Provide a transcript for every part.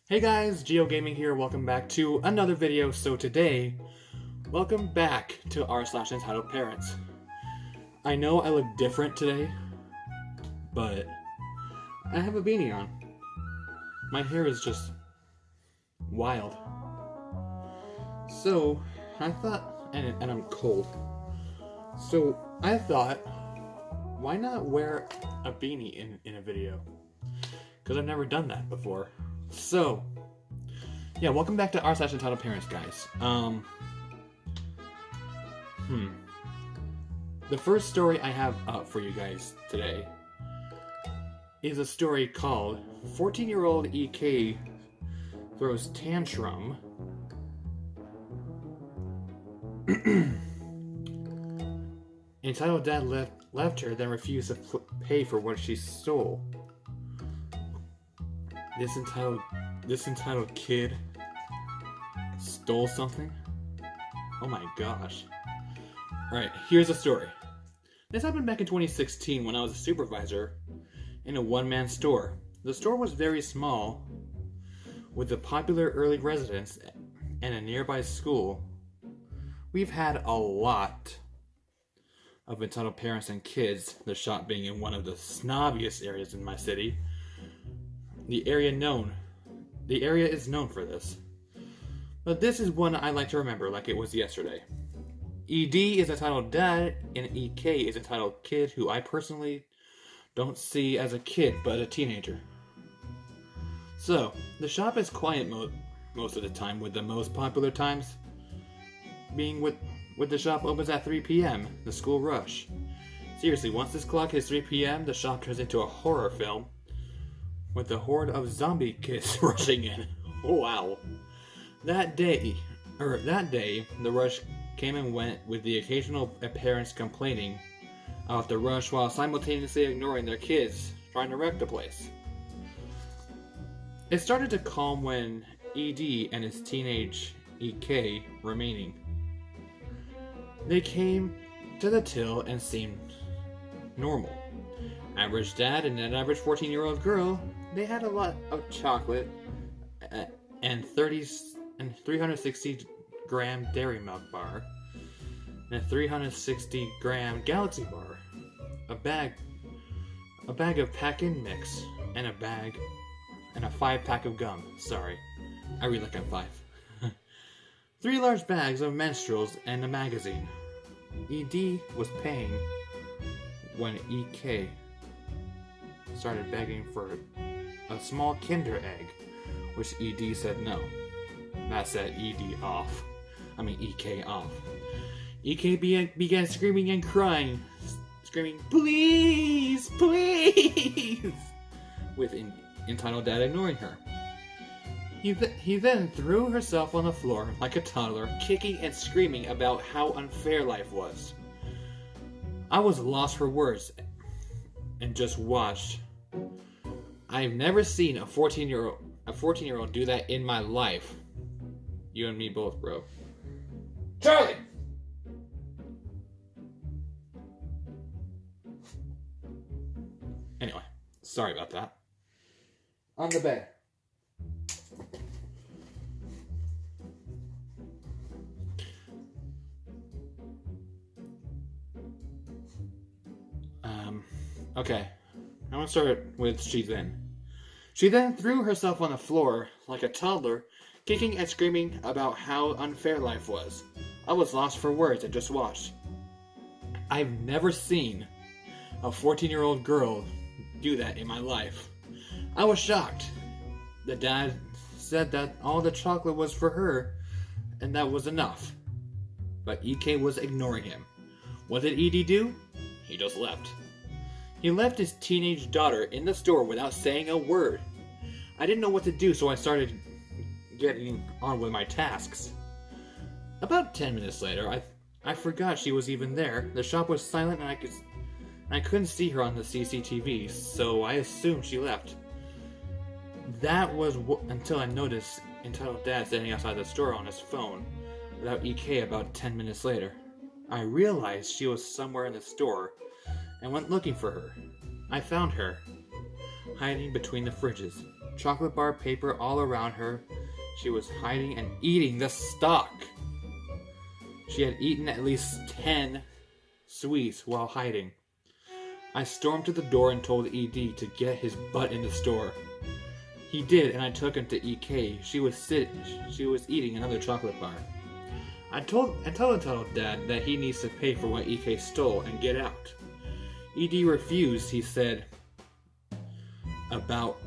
Hey guys, Geo Gaming here, welcome back to another video. So today, welcome back to r/EntitledParents. I know I look different today, but I have a beanie on. My hair is just wild. So, I thought, and I'm cold. So, I thought, why not wear a beanie in a video? Because I've never done that before. So, yeah, welcome back to r/EntitledParents, guys. The first story I have up for you guys today is a story called 14-year-old EK throws tantrum entitled dad left her, then refused to pay for what she stole. This entitled kid stole something? Oh my gosh. Alright, here's the story. This happened back in 2016 when I was a supervisor in a one-man store. The store was very small, with a popular early residence and a nearby school. We've had a lot of entitled parents and kids, the shop being in one of the snobbiest areas in my city. The area is known for this. But this is one I like to remember like it was yesterday. ED is entitled dad, and EK is entitled kid, who I personally don't see as a kid, but a teenager. So, the shop is quiet most of the time, with the most popular times being with the shop opens at 3 p.m., the school rush. Seriously, once this clock hits 3 p.m., the shop turns into a horror film, with a horde of zombie kids rushing in. Wow. That day, the rush came and went, with the occasional parents complaining about the rush while simultaneously ignoring their kids trying to wreck the place. It started to calm when ED and his teenage EK remaining. They came to the till and seemed normal. Average dad and an average 14-year-old girl, they had a lot of chocolate and 360-gram Dairy Milk bar, and a 360-gram Galaxy bar, a bag of pack-in mix, and a 5-pack of gum. Sorry, I read like I'm 5. 3 large bags of menstruals and a magazine. ED was paying when EK started begging for a small Kinder egg, which ED said no. That set EK off. EK began screaming and crying, screaming, "Please, please!" with entitled dad ignoring her. He then threw herself on the floor like a toddler, kicking and screaming about how unfair life was. I was lost for words and just watched. I've never seen a 14-year-old do that in my life. You and me both, bro. Charlie! Anyway, sorry about that. On the bed. Okay. I'm gonna start with she then. She then threw herself on the floor like a toddler, kicking and screaming about how unfair life was. I was lost for words and just watched. I've never seen a 14-year-old girl do that in my life. I was shocked. The dad said that all the chocolate was for her, and that was enough. But EK was ignoring him. What did ED do? He just left. He left his teenage daughter in the store without saying a word. I didn't know what to do, so I started getting on with my tasks. About 10 minutes later, I forgot she was even there. The shop was silent and I couldn't see her on the CCTV, so I assumed she left. That was until I noticed entitled dad standing outside the store on his phone without EK about 10 minutes later. I realized she was somewhere in the store and went looking for her. I found her, hiding between the fridges, chocolate bar paper all around her. She was hiding and eating the stock. She had eaten at least 10 sweets while hiding. I stormed to the door and told ED to get his butt in the store. He did, and I took him to EK. She was eating another chocolate bar. I told Dad that he needs to pay for what EK stole and get out. ED refused. He said about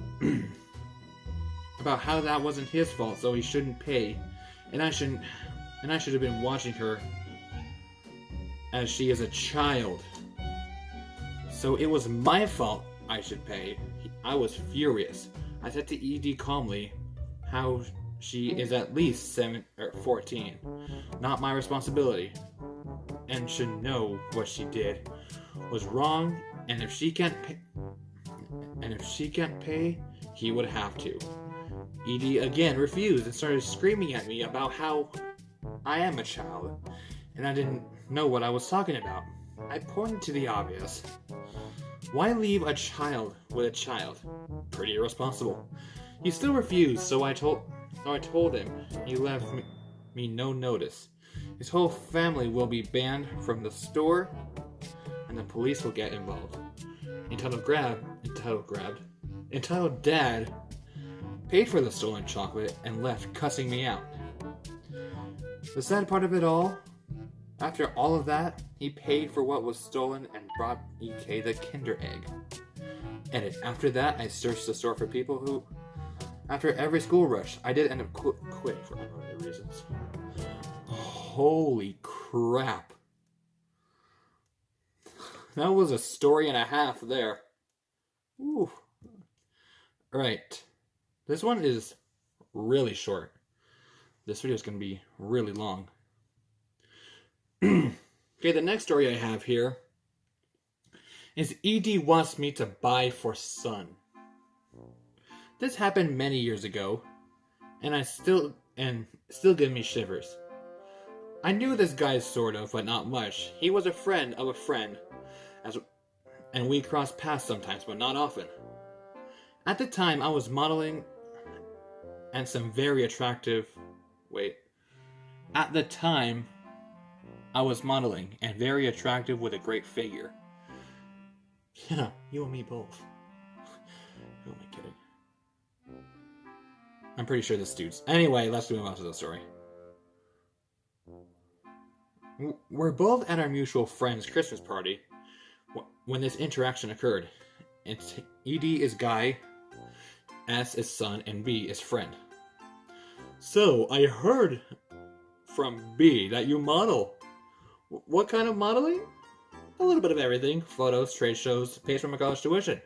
how that wasn't his fault, so he shouldn't pay, and I should have been watching her as she is a child. So it was my fault I should pay. I was furious. I said to ED calmly how she is at least 14, not my responsibility, and should know what she did was wrong, and if she can't pay, he would have to. ED again refused and started screaming at me about how I am a child, and I didn't know what I was talking about. I pointed to the obvious. Why leave a child with a child? Pretty irresponsible. He still refused, so I told him. He left me no notice. His whole family will be banned from the store, and the police will get involved. Entitled Dad paid for the stolen chocolate and left cussing me out. The sad part of it all, after all of that, he paid for what was stolen and brought EK the Kinder Egg. Edit. After that, I searched the store for people who, after every school rush, I did end up quitting for unrelated reasons. Holy crap. That was a story and a half there. Ooh. Right. This one is really short. This video is going to be really long. Okay, the next story I have here is ED wants me to buy for son. This happened many years ago, and still give me shivers. I knew this guy sort of, but not much. He was a friend of a friend, and we crossed paths sometimes, but not often. At the time, I was modeling and some very attractive... At the time, I was modeling and very attractive with a great figure. Yeah, you and me both. Who am I kidding? I'm pretty sure this dude's... Anyway, let's move on to the story. We're both at our mutual friend's Christmas party when this interaction occurred. ED is guy, S is son, and B is friend. So, I heard from B that you model. What kind of modeling? A little bit of everything. Photos, trade shows, pays for my college tuition.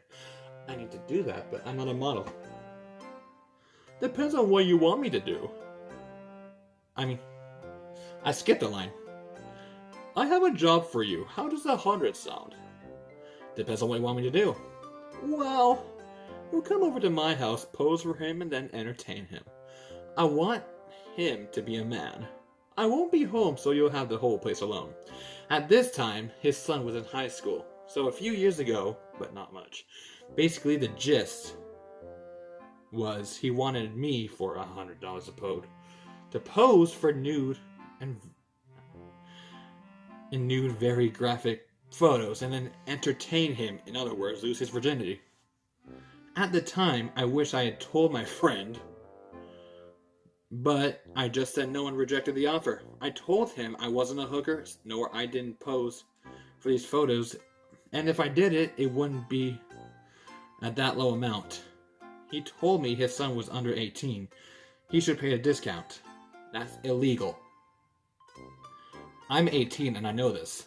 I need to do that, but I'm not a model. Depends on what you want me to do. I skipped a line. I have a job for you. How does 100 sound? Depends on what you want me to do. Well, you'll come over to my house, pose for him, and then entertain him. I want him to be a man. I won't be home, so you'll have the whole place alone. At this time, his son was in high school, so a few years ago, but not much. Basically, the gist was he wanted me for $100 a pose to pose for nude and very graphic photos, and then entertain him. In other words, lose his virginity. At the time, I wish I had told my friend, but I just said no and rejected the offer. I told him I wasn't a hooker, nor I didn't pose for these photos, and if I did it, it wouldn't be at that low amount. He told me his son was under 18. He should pay a discount. That's illegal. I'm 18 and I know this.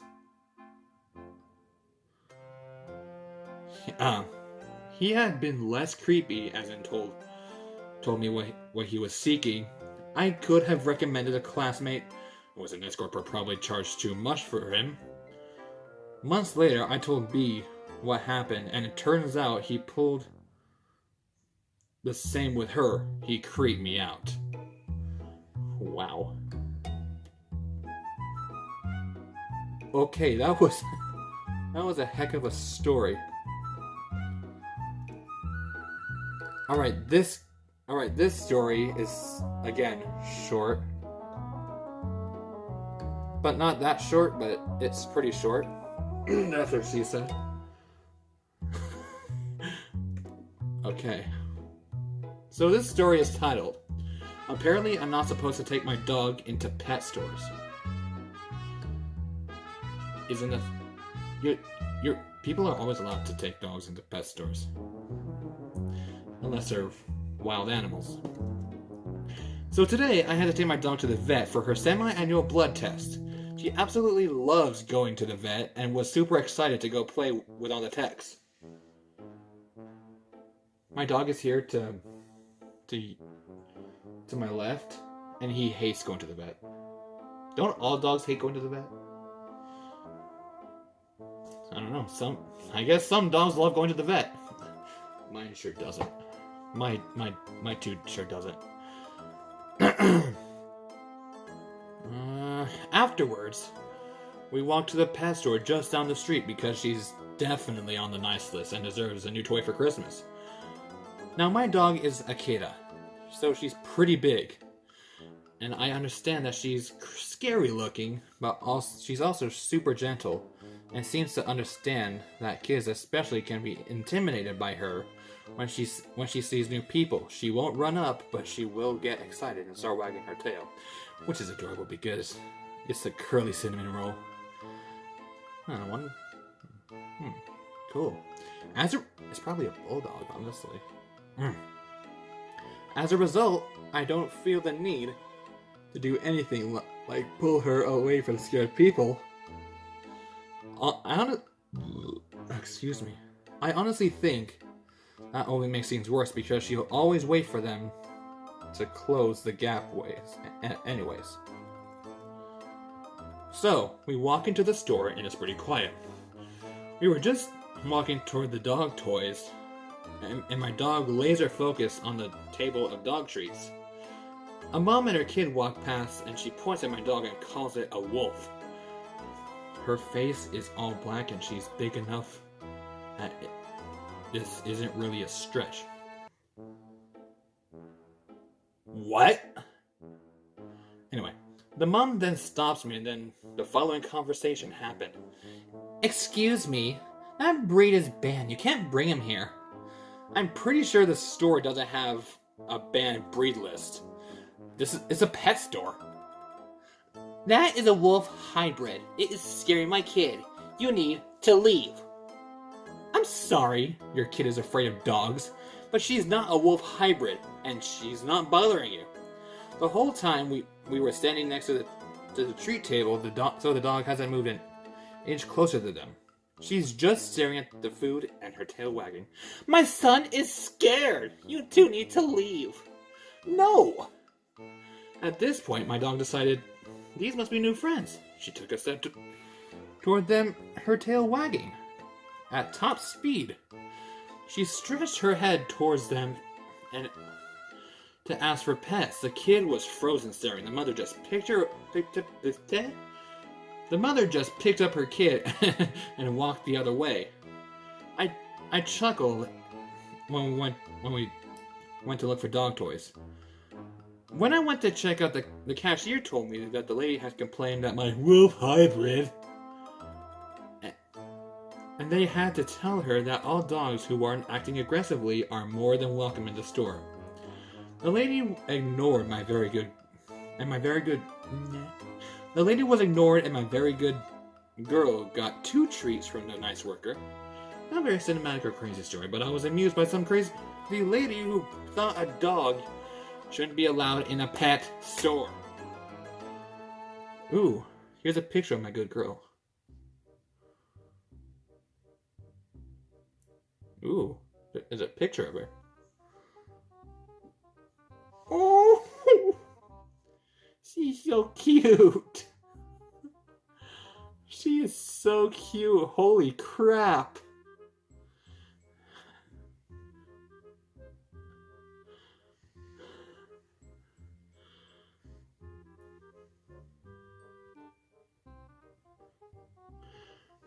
He had been less creepy, as in told me what he was seeking. I could have recommended a classmate who was an escort, but probably charged too much for him. Months later, I told B what happened, and it turns out he pulled the same with her. He creeped me out. Wow. Okay, that was a heck of a story. This story is again short. But not that short, but it's pretty short. That's what she said. Okay. So this story is titled, Apparently I'm Not Supposed to Take My Dog into Pet Stores. Isn't it? People are always allowed to take dogs into pet stores. Unless they're wild animals. So today I had to take my dog to the vet for her semi-annual blood test. She absolutely loves going to the vet and was super excited to go play with all the techs. My dog is here to my left, and he hates going to the vet. Don't all dogs hate going to the vet? I don't know. I guess some dogs love going to the vet. Mine sure doesn't. My dude sure doesn't. Afterwards, we walked to the pet store just down the street because she's definitely on the nice list and deserves a new toy for Christmas. Now, my dog is Akita, so she's pretty big. And I understand that she's scary looking, but she's also super gentle and seems to understand that kids especially can be intimidated by her when she sees new people. She won't run up, but she will get excited and start wagging her tail, which is adorable because it's a curly cinnamon roll. Cool. It's probably a bulldog, honestly. As a result, I don't feel the need to do anything like pull her away from scared people. Excuse me. I honestly think that only makes things worse because she'll always wait for them to close the gap anyways. So, we walk into the store and it's pretty quiet. We were just walking toward the dog toys, and my dog laser focused on the table of dog treats. A mom and her kid walk past and she points at my dog and calls it a wolf. Her face is all black and she's big enough that this isn't really a stretch. What? Anyway, the mom then stops me and then the following conversation happened. Excuse me, that breed is banned. You can't bring him here. I'm pretty sure the store doesn't have a banned breed list. It's a pet store. That is a wolf hybrid. It is scaring my kid. You need to leave. I'm sorry your kid is afraid of dogs, but she's not a wolf hybrid, and she's not bothering you. The whole time we were standing next to the treat table, so the dog hasn't moved an inch closer to them. She's just staring at the food and her tail wagging. My son is scared! You two need to leave! No! At this point, my dog decided these must be new friends. She took a step toward them, her tail wagging. At top speed, she stretched her head towards them and to ask for pets. The kid was frozen staring. The mother just picked up her kid and walked the other way. I chuckled when we went to look for dog toys. When I went to check out, the cashier told me that the lady had complained that my wolf hybrid, and they had to tell her that all dogs who aren't acting aggressively are more than welcome in the store. The lady ignored my very good. The lady was ignored, and my very good girl got 2 treats from the nice worker. Not a very cinematic or crazy story, but I was amused by some crazy lady who thought a dog shouldn't be allowed in a pet store. Ooh, here's a picture of my good girl. Ooh, there's a picture of her. Oh, she's so cute. She is so cute. Holy crap.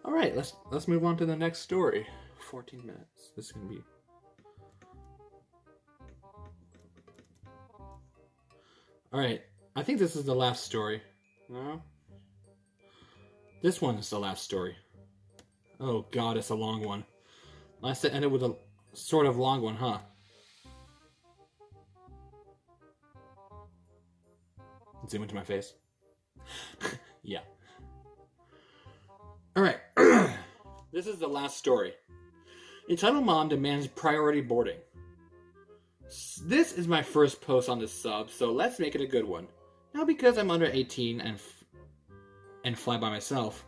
All right, let's move on to the next story. 14 minutes. This is gonna be. Alright, I think this is the last story. No? This one is the last story. Oh god, it's a long one. Last it ended with a sort of long one, huh? Zoom into my face. Yeah. Alright. This is the last story. Entitled Mom Demands Priority Boarding. This is my first post on this sub, so let's make it a good one. Now because I'm under 18 and fly by myself,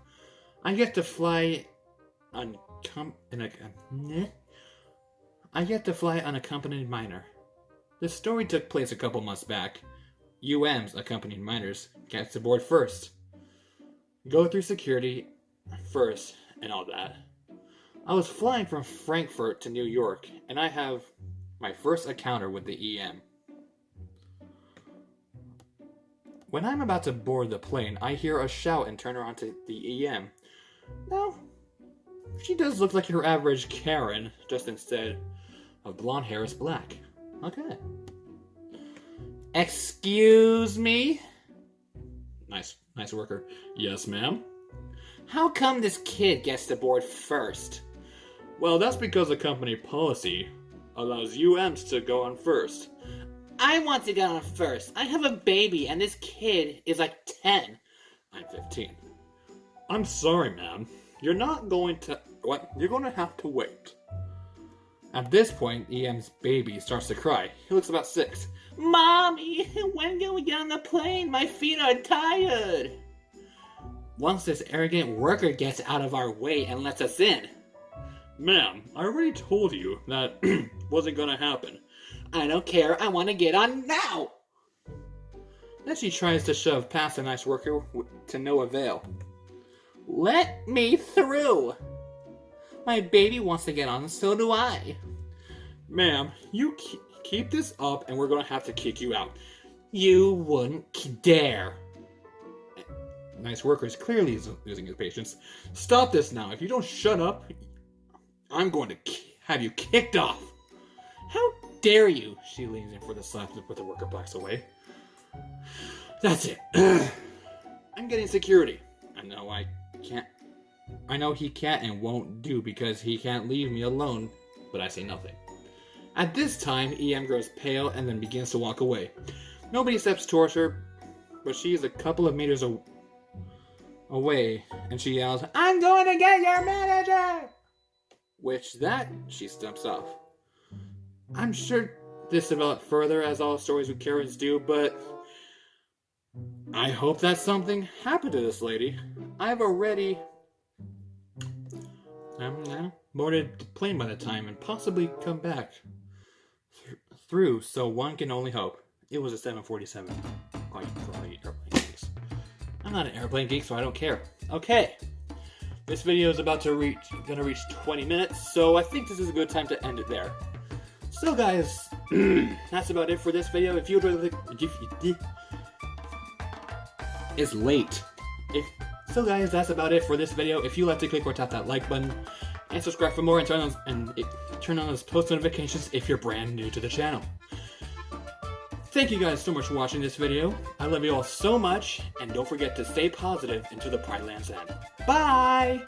I get to fly unaccompanied minor. This story took place a couple months back. UM's accompanied minors get to board first. Go through security first and all that. I was flying from Frankfurt to New York, and I have my first encounter with the EM. When I'm about to board the plane, I hear a shout and turn around to the EM. Now, she does look like your average Karen, just instead of blonde hair is black. Okay. Excuse me? Nice worker. Yes, ma'am? How come this kid gets to board first? Well, that's because the company policy allows UMs to go on first. I want to go on first. I have a baby and this kid is like 10. I'm 15. I'm sorry, ma'am. You're not going to... What? You're going to have to wait. At this point, EM's baby starts to cry. He looks about 6. Mommy, when can we get on the plane? My feet are tired. Once this arrogant worker gets out of our way and lets us in. Ma'am, I already told you that wasn't gonna happen. I don't care, I want to get on now! Then she tries to shove past the nice worker to no avail. Let me through! My baby wants to get on, so do I. Ma'am, you keep this up and we're gonna have to kick you out. You wouldn't dare. Nice worker is clearly losing his patience. Stop this now. If you don't shut up, I'm going to have you kicked off. How dare you? She leans in for the slap to put the worker backs away. That's it. I'm getting security. I know he can't and won't do because he can't leave me alone, but I say nothing. At this time, EM grows pale and then begins to walk away. Nobody steps towards her, but she is a couple of meters away, and she yells, I'm going to get your manager! Which she stumps off. I'm sure this developed further as all stories with Karens do, but I hope that something happened to this lady. I've already boarded the plane by the time and possibly come back through, so one can only hope. It was a 747. Quite airplane geeks. I'm not an airplane geek, so I don't care. Okay. This video is gonna reach 20 minutes, so I think this is a good time to end it there. So guys, that's about it for this video. If you enjoyed it's late. So guys, that's about it for this video. If you like to click or tap that like button and subscribe for more and turn on those post notifications if you're brand new to the channel. Thank you guys so much for watching this video. I love you all so much, and don't forget to stay positive until the Pride Land's end. Bye!